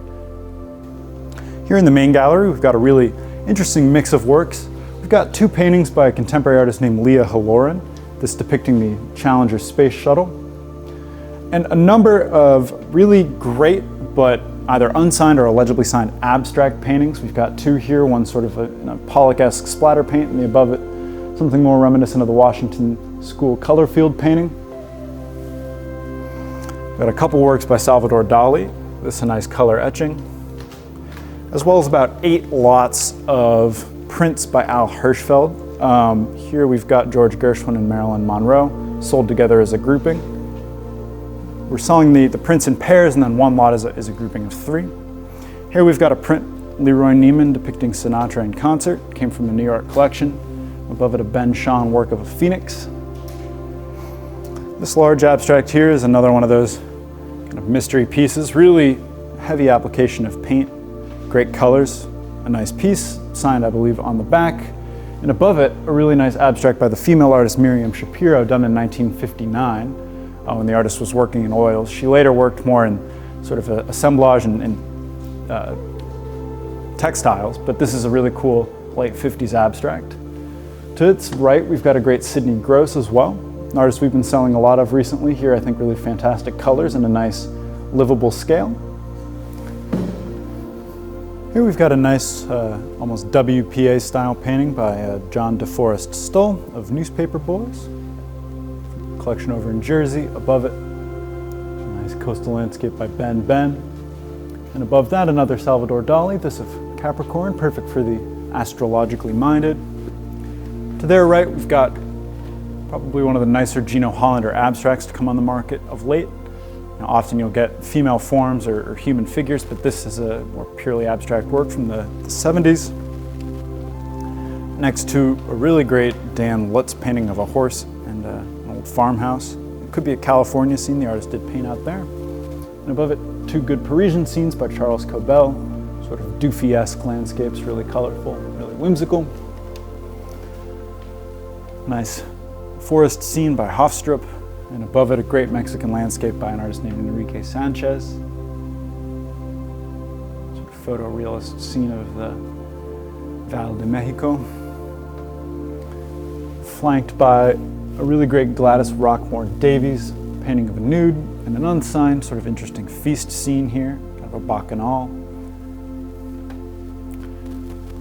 Here in the main gallery, we've got a really interesting mix of works. We've got 2 paintings by a contemporary artist named Leah Halloran, this depicting the Challenger space shuttle, and a number of really great but either unsigned or allegedly signed abstract paintings. We've got 2 here, one sort of a Pollock-esque splatter paint, and the above it something more reminiscent of the Washington School color field painting. We've got a couple works by Salvador Dali. This is a nice color etching, as well as about 8 lots of prints by Al Hirschfeld. Here we've got George Gershwin and Marilyn Monroe sold together as a grouping. We're selling the prints in pairs, and then one lot is a grouping of 3. Here we've got a print, Leroy Neiman, depicting Sinatra in concert. Came from the New York collection. Above it, a Ben Shahn work of a phoenix. This large abstract here is another one of those kind of mystery pieces. Really heavy application of paint, great colors, a nice piece, signed, I believe, on the back. And above it, a really nice abstract by the female artist Miriam Shapiro, done in 1959, when the artist was working in oils. She later worked more in sort of assemblage and textiles, but this is a really cool late 50s abstract. To its right, we've got a great Sidney Gross as well, an artist we've been selling a lot of recently. Here, I think really fantastic colors and a nice livable scale. Here we've got a nice, almost WPA style painting by John DeForest Stoll of Newspaper Boys. Collection over in Jersey. Above it, a nice coastal landscape by Ben Ben. And above that, another Salvador Dali, this of Capricorn, perfect for the astrologically minded. To their right, we've got probably one of the nicer Gino Hollander abstracts to come on the market of late. Now, often you'll get female forms or human figures, but this is a more purely abstract work from the 70s. Next to a really great Dan Lutz painting of a horse and an old farmhouse. It could be a California scene, the artist did paint out there. And above it, 2 good Parisian scenes by Charles Cobel, sort of Dufy-esque landscapes, really colorful, really whimsical. Nice forest scene by Hofstrup, and above it a great Mexican landscape by an artist named Enrique Sanchez. Sort of photorealist scene of the Val de Mexico. Flanked by a really great Gladys Rockmore Davies painting of a nude, and an unsigned sort of interesting feast scene here, kind of a bacchanal.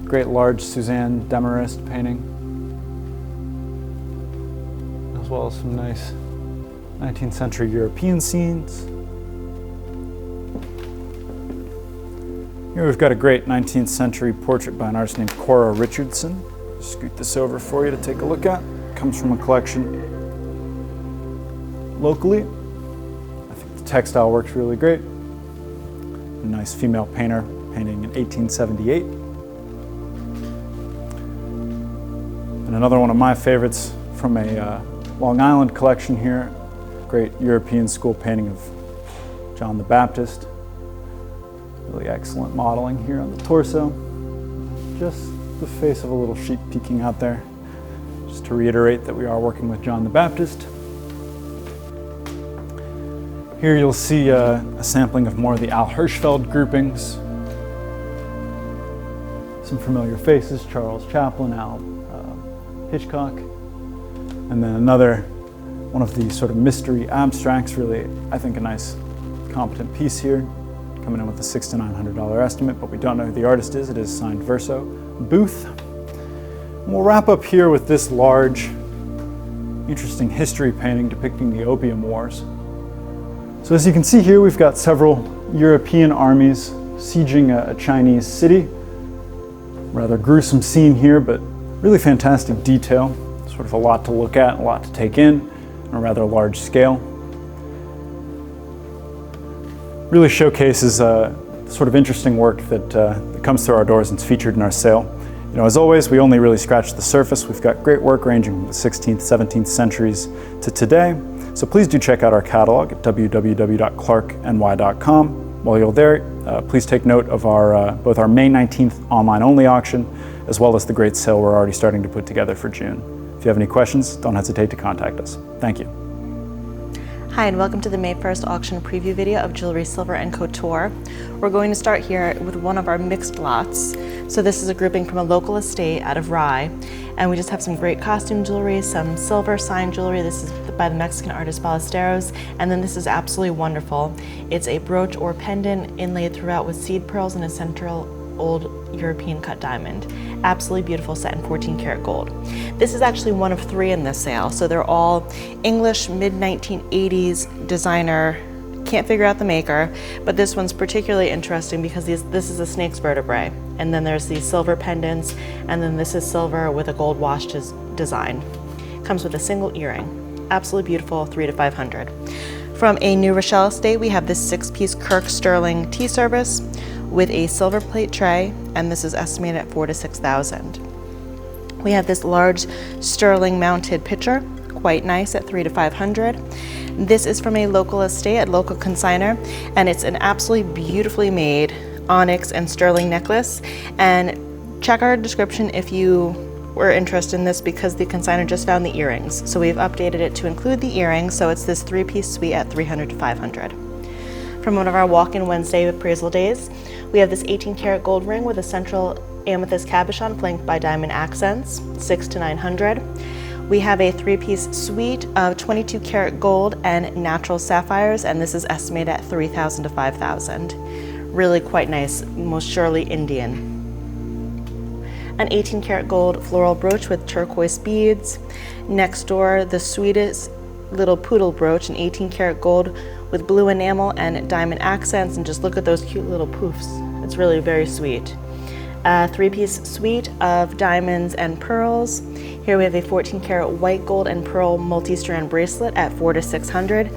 Great large Suzanne Demarest painting, as well as some nice 19th century European scenes. Here we've got a great 19th century portrait by an artist named Cora Richardson. Scoot this over for you to take a look at. It comes from a collection locally. I think the textile works really great. A nice female painter painting in 1878. And another one of my favorites from a Long Island collection here, great European school painting of John the Baptist. Really excellent modeling here on the torso. Just the face of a little sheep peeking out there. Just to reiterate that we are working with John the Baptist. Here you'll see a sampling of more of the Al Hirschfeld groupings. Some familiar faces, Charles Chaplin, Al Hitchcock. And then another one of the sort of mystery abstracts, really, I think a nice competent piece here, coming in with a $600 to $900 estimate, but we don't know who the artist is. It is signed Verso Booth. And we'll wrap up here with this large, interesting history painting depicting the Opium Wars. So as you can see here, we've got several European armies sieging a Chinese city. Rather gruesome scene here, but really fantastic detail. Sort of a lot to look at, a lot to take in, on a rather large scale. Really showcases sort of interesting work that comes through our doors and is featured in our sale. You know, as always, we only really scratch the surface. We've got great work ranging from the 16th, 17th centuries to today. So please do check out our catalog at www.clarkeny.com. While you're there, please take note of both our May 19th online only auction, as well as the great sale we're already starting to put together for June. If you have any questions, don't hesitate to contact us. Thank you. Hi, and welcome to the May 1st auction preview video of Jewelry, Silver, and Couture. We're going to start here with one of our mixed lots. So this is a grouping from a local estate out of Rye, and we just have some great costume jewelry, some silver signed jewelry. This is by the Mexican artist Ballesteros, and then this is absolutely wonderful. It's a brooch or pendant inlaid throughout with seed pearls and a central old European cut diamond. Absolutely beautiful, set in 14 karat gold. This is actually one of 3 in this sale, so they're all English mid-1980s designer. Can't figure out the maker, but this one's particularly interesting because this is a snake's vertebrae, and then there's these silver pendants, and then this is silver with a gold wash design. Comes with a single earring. Absolutely beautiful, 300 to 500. From a New Rochelle estate, we have this 6-piece Clarke sterling tea service with a silver plate tray, and this is estimated at 4,000 to 6,000. We have this large sterling mounted pitcher, quite nice at 300 to 500. This is from a local estate at local consignor, and it's an absolutely beautifully made onyx and sterling necklace. And check our description if you were interested in this, because the consignor just found the earrings. So we've updated it to include the earrings, so it's this 3-piece suite at 300 to 500. From one of our walk-in Wednesday appraisal days, we have this 18 karat gold ring with a central amethyst cabochon flanked by diamond accents, 600 to 900. We have a 3-piece suite of 22 karat gold and natural sapphires, and this is estimated at 3,000 to 5,000. Really quite nice, most surely Indian. An 18 karat gold floral brooch with turquoise beads. Next door, the sweetest little poodle brooch in 18 karat gold with blue enamel and diamond accents, and just look at those cute little poofs. It's really very sweet. A 3-piece suite of diamonds and pearls. Here we have a 14 karat white gold and pearl multi-strand bracelet at 400 to 600.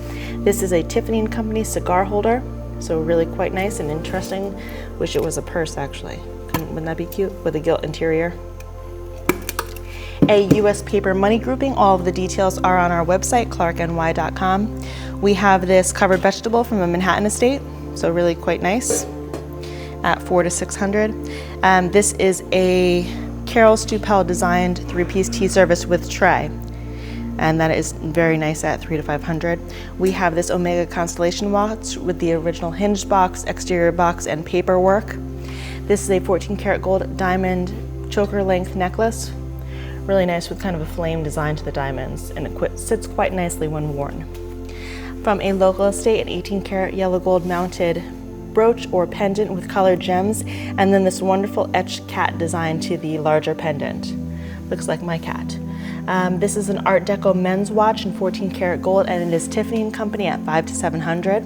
This is a Tiffany & Company cigar holder, so really quite nice and interesting. Wish it was a purse actually. Wouldn't that be cute with a gilt interior? A US paper money grouping. All of the details are on our website, clarkeny.com. We have this covered vegetable from a Manhattan estate, so really quite nice at 400 to 600. This is a Carol Stupel designed 3-piece tea service with tray, and that is very nice at 300 to 500. We have this Omega Constellation watch with the original hinged box, exterior box, and paperwork. This is a 14 karat gold diamond choker length necklace. Really nice with kind of a flame design to the diamonds, and it sits quite nicely when worn. From a local estate, an 18 karat yellow gold mounted brooch or pendant with colored gems, and then this wonderful etched cat design to the larger pendant. Looks like my cat. This is an Art Deco men's watch in 14 karat gold, and it is Tiffany & Company at 500 to 700.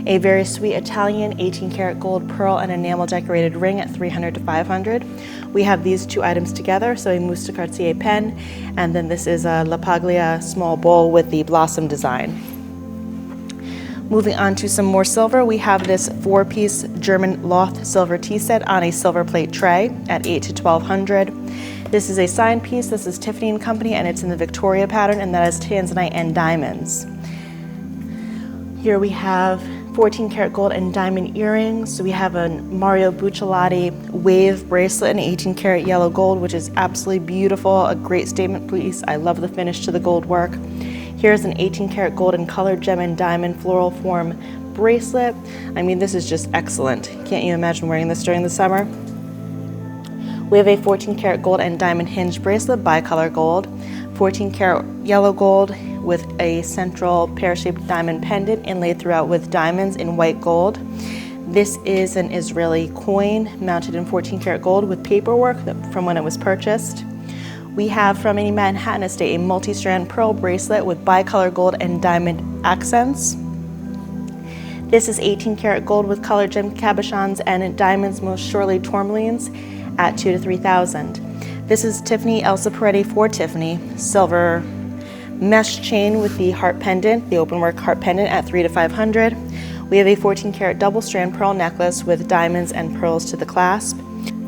A very sweet Italian 18 karat gold pearl and enamel decorated ring at 300 to 500. We have these 2 items together, so a Mousse de Cartier pen, and then this is a La Paglia small bowl with the blossom design. Moving on to some more silver, we have this 4-piece German Loth silver tea set on a silver plate tray at 800 to 1,200. This is a signed piece. This is Tiffany & Company, and it's in the Victoria pattern, and that is tanzanite and diamonds. Here we have 14 karat gold and diamond earrings. So we have a Mario Bucciolati wave bracelet in 18 karat yellow gold, which is absolutely beautiful, a great statement piece. I love the finish to the gold work. Here's an 18 karat gold and colored gem and diamond floral form bracelet. I mean, this is just excellent. Can't you imagine wearing this during the summer? We have a 14 karat gold and diamond hinge bracelet, bicolor gold, 14 karat yellow gold with a central pear-shaped diamond pendant inlaid throughout with diamonds in white gold. This is an Israeli coin mounted in 14 karat gold with paperwork from when it was purchased. We have from a Manhattan estate a multi-strand pearl bracelet with bicolor gold and diamond accents. This is 18 karat gold with colored gem cabochons and diamonds, most surely tourmalines, at 2,000 to 3,000. This is Tiffany Elsa Peretti for Tiffany silver mesh chain with the heart pendant, the open work heart pendant at 300 to 500. We have a 14 karat double strand pearl necklace with diamonds and pearls to the clasp.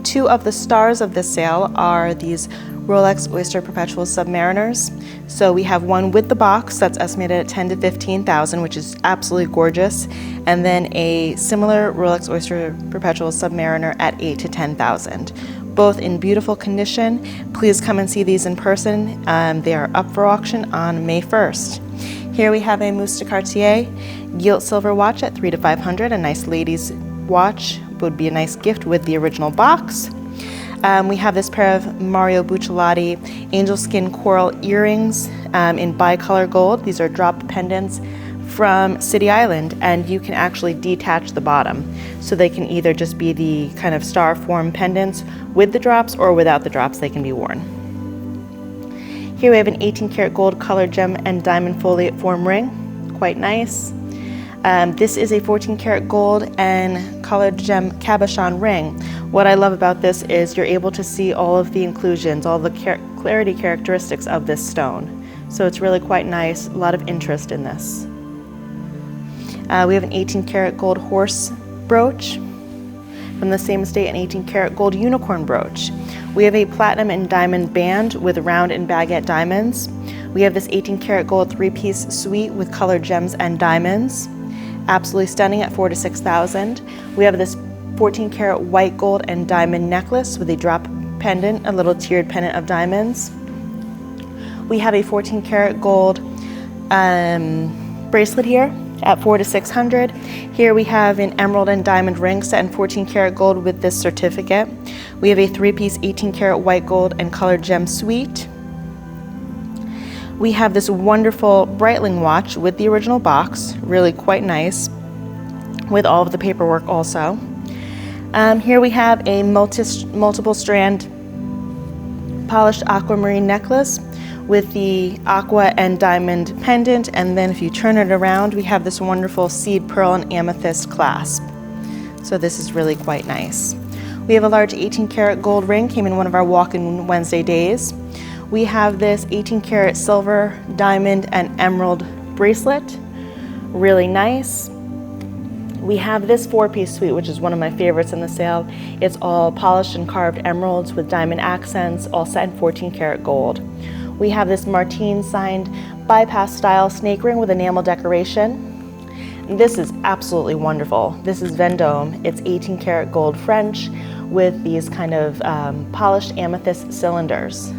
Two of the stars of this sale are these Rolex Oyster Perpetual Submariners. So we have one with the box that's estimated at 10 to 15,000, which is absolutely gorgeous, and then a similar Rolex Oyster Perpetual Submariner at 8 to 10,000. Both in beautiful condition. Please come and see these in person. They are up for auction on May 1st. Here we have a Mousse de Cartier gilt silver watch at 3 to 500. A nice ladies watch would be a nice gift with the original box. We have this pair of Mario Bucciolati angel skin coral earrings in bicolor gold. These are drop pendants from City Island, and you can actually detach the bottom. So they can either just be the kind of star form pendants with the drops, or without the drops they can be worn. Here we have an 18 karat gold colored gem and diamond foliate form ring, quite nice. This is a 14 karat gold and colored gem cabochon ring. What I love about this is you're able to see all of the inclusions, all the clarity characteristics of this stone. So it's really quite nice, a lot of interest in this. We have an 18 karat gold horse brooch. From the same estate, an 18 karat gold unicorn brooch. We have a platinum and diamond band with round and baguette diamonds. We have this 18 karat gold 3-piece suite with colored gems and diamonds. Absolutely stunning at 4 to 6,000. We have this 14 karat white gold and diamond necklace with a drop pendant, a little tiered pendant of diamonds. We have a 14 karat gold bracelet here at 4 to 600. Here we have an emerald and diamond ring set in 14 karat gold with this certificate. We have a 3-piece 18 karat white gold and colored gem suite. We have this wonderful Breitling watch with the original box, really quite nice, with all of the paperwork also. Here we have a multiple strand polished aquamarine necklace with the aqua and diamond pendant, and then if you turn it around, we have this wonderful seed pearl and amethyst clasp. So this is really quite nice. We have a large 18 karat gold ring, came in one of our walk-in Wednesday days. We have this 18 karat silver, diamond, and emerald bracelet, really nice. We have this 4-piece suite, which is one of my favorites in the sale. It's all polished and carved emeralds with diamond accents, all set in 14 karat gold. We have this Martine signed bypass style snake ring with enamel decoration. This is absolutely wonderful. This is Vendome. It's 18 karat gold French with these kind of polished amethyst cylinders.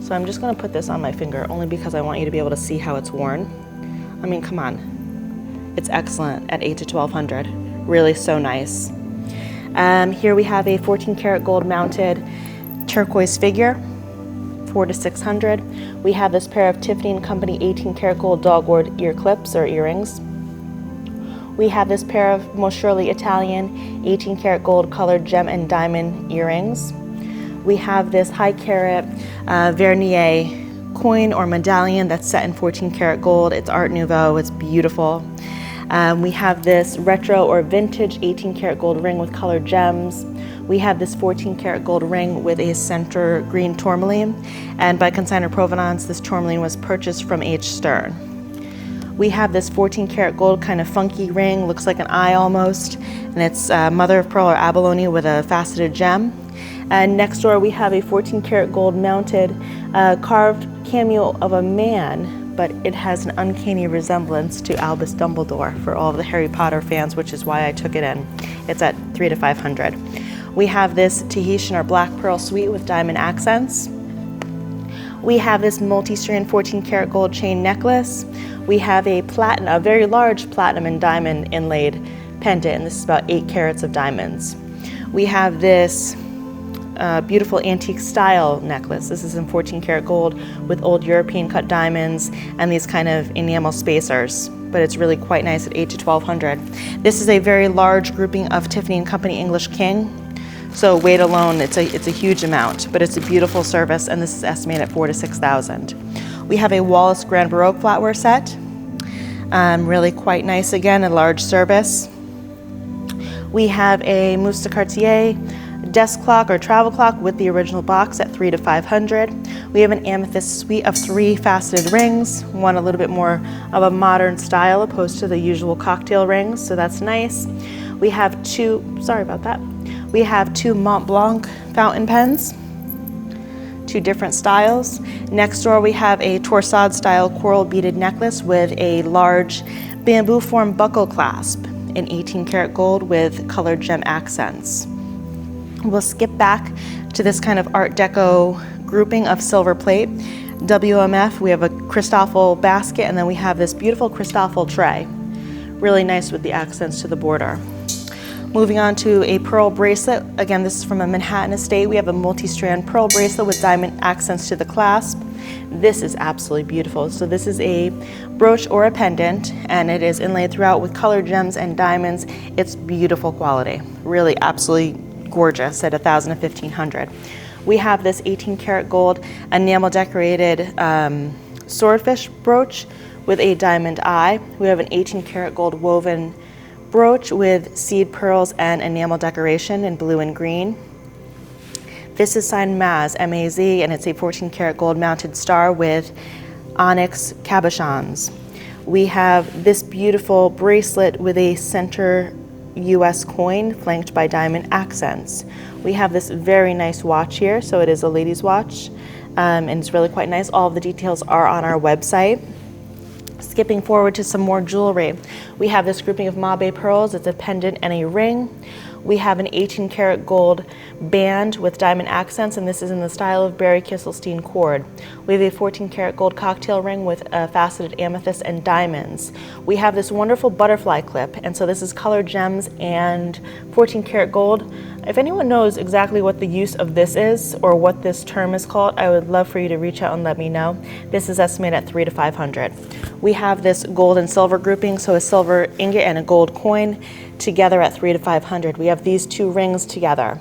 So I'm just gonna put this on my finger only because I want you to be able to see how it's worn. I mean, come on. It's excellent at 8 to 1,200. Really so nice. Here we have a 14 karat gold mounted turquoise figure, 4 to 600. We have this pair of Tiffany & Company 18 karat gold dogwood ear clips or earrings. We have this pair of most surely Italian 18 karat gold colored gem and diamond earrings. We have this high carat Vernier coin or medallion that's set in 14 karat gold. It's Art Nouveau, it's beautiful. We have this retro or vintage 18 karat gold ring with colored gems. We have this 14 karat gold ring with a center green tourmaline. And by consignor provenance, this tourmaline was purchased from H. Stern. We have this 14 karat gold kind of funky ring, looks like an eye almost, and it's mother of pearl or abalone with a faceted gem. And next door we have a 14 karat gold mounted carved cameo of a man, but it has an uncanny resemblance to Albus Dumbledore for all of the Harry Potter fans, which is why I took it in. It's at 3 to 500. We have this Tahitian or black pearl suite with diamond accents. We have this multi-strand 14 karat gold chain necklace. We have a very large platinum and diamond inlaid pendant, and this is about 8 carats of diamonds. We have this beautiful antique style necklace. This is in 14 karat gold with old European cut diamonds and these kind of enamel spacers, but it's really quite nice at 8 to 1,200. This is a very large grouping of Tiffany & Company English King. So weight alone, it's a huge amount, but it's a beautiful service, and this is estimated at 4 to 6,000. We have a Wallace Grand Baroque flatware set. Really quite nice again, a large service. We have a Mousse de Cartier desk clock or travel clock with the original box at $300 to $500. We have an amethyst suite of 3 faceted rings, one a little bit more of a modern style opposed to the usual cocktail rings, so that's nice. We have 2 Mont Blanc fountain pens, 2 different styles. Next door we have a torsade style coral beaded necklace with a large bamboo form buckle clasp in 18 karat gold with colored gem accents. We'll skip back to this kind of Art Deco grouping of silver plate. WMF, we have a Christoffel basket, and then we have this beautiful Christoffel tray. Really nice with the accents to the border. Moving on to a pearl bracelet. Again, this is from a Manhattan estate. We have a multi-strand pearl bracelet with diamond accents to the clasp. This is absolutely beautiful. So this is a brooch or a pendant, and it is inlaid throughout with colored gems and diamonds. It's beautiful quality. Really absolutely gorgeous at $1,000 to $1,500. We have this 18 karat gold enamel decorated swordfish brooch with a diamond eye. We have an 18 karat gold woven brooch with seed pearls and enamel decoration in blue and green. This is signed Maz, M-A-Z, and it's a 14 karat gold mounted star with onyx cabochons. We have this beautiful bracelet with a center US coin flanked by diamond accents. We have this very nice watch here, so it is a lady's watch, and it's really quite nice. All of the details are on our website. Skipping forward to some more jewelry. We have this grouping of Mabe pearls. It's a pendant and a ring. We have an 18 karat gold band with diamond accents, and this is in the style of Barry Kisselstein cord. We have a 14 karat gold cocktail ring with faceted amethyst and diamonds. We have this wonderful butterfly clip, and so this is colored gems and 14 karat gold. If anyone knows exactly what the use of this is or what this term is called, I would love for you to reach out and let me know. This is estimated at $300 to $500. We have this gold and silver grouping, so a silver ingot and a gold coin together at $300 to $500. We have these 2 rings together.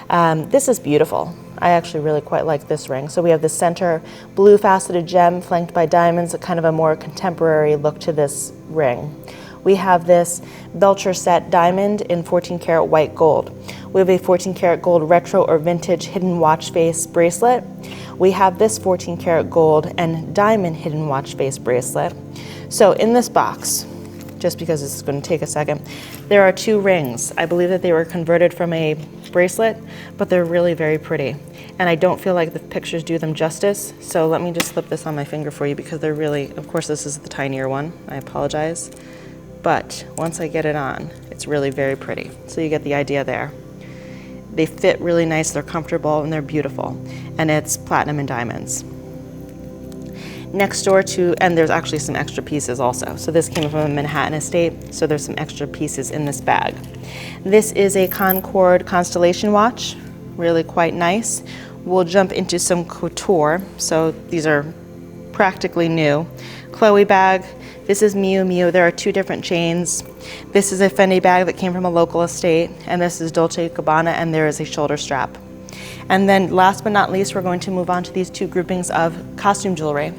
This is beautiful. I actually really quite like this ring. So we have the center blue faceted gem flanked by diamonds, a kind of a more contemporary look to this ring. We have this Belcher set diamond in 14 karat white gold. We have a 14 karat gold retro or vintage hidden watch face bracelet. We have this 14 karat gold and diamond hidden watch face bracelet. So in this box, just because this is going to take a second, there are 2 rings. I believe that they were converted from a bracelet, but they're really very pretty. And I don't feel like the pictures do them justice. So let me just slip this on my finger for you because they're really, of course this is the tinier one, I apologize. But once I get it on, it's really very pretty. So you get the idea there. They fit really nice, they're comfortable, and they're beautiful. And it's platinum and diamonds. Next door to, and there's actually some extra pieces also. So this came from a Manhattan estate, so there's some extra pieces in this bag. This is a Concord Constellation watch, really quite nice. We'll jump into some couture. So these are practically new. Chloe bag. This is Miu Miu. There are 2 different chains. This is a Fendi bag that came from a local estate, and this is Dolce & Gabbana, and there is a shoulder strap. And then last but not least, we're going to move on to these 2 groupings of costume jewelry.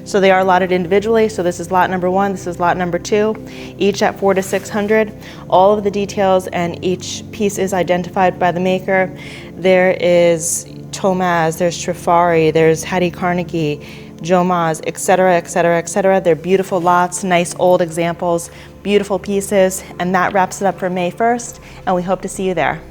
So they are allotted individually. So this is lot number 1, this is lot number 2, each at $400 to $600. All of the details and each piece is identified by the maker. There is Tomaz, there's Trifari, there's Hattie Carnegie, Jomaz, etc., etc., etc. They're beautiful lots, nice old examples, beautiful pieces, and that wraps it up for May 1st, and we hope to see you there.